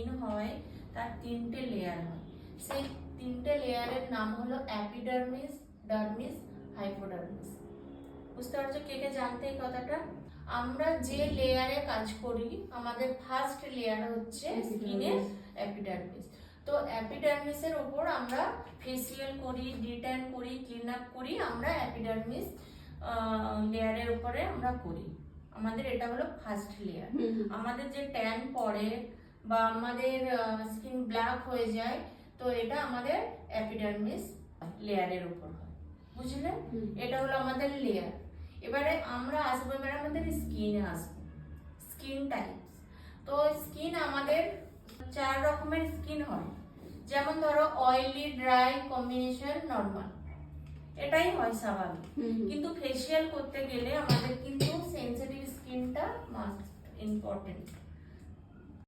Skin হয় তার 3টে লেয়ার হয়। সেই 3টে লেয়ারের নাম হলো অ্যাপিডার্মিস, ডার্মিস, হাইপোডার্মিস। বুঝতে পারছো কে কে জানতে এই কথাটা? আমরা যে লেয়ারে কাজ করি আমাদের ফার্স্ট লেয়ার হচ্ছে স্কিনের অ্যাপিডার্মিস। তো অ্যাপিডার্মিসের উপর আমরা ফেসিয়াল করি, ডিট্যান করি, ক্লিন আপ করি, আমরা অ্যাপিডার্মিস লেয়ারের উপরে আমরা করি। আমাদের এটা হলো ফার্স্ট লেয়ার। আমাদের যে ট্যান পড়ে বা আমাদের স্কিন ব্ল্যাক হয়ে যায়, তো এটা আমাদের অ্যাপিডার্মিস লেয়ারের উপর হয়। বুঝলে? এটা হলো আমাদের লেয়ার। এবারে আমরা আসবো, এবারে আমাদের স্কিনে আসবো, স্কিন টাইপস। তো স্কিন আমাদের 4 রকমের স্কিন হয়। যেমন ধরো অয়েলি, ড্রাই, কম্বিনেশন, নর্মাল, এটাই হয় স্বাভাবিক। কিন্তু ফেসিয়াল করতে গেলে আমাদের কিন্তু সেনসিটিভ স্কিনটা মাস্ট ইম্পর্টেন্ট।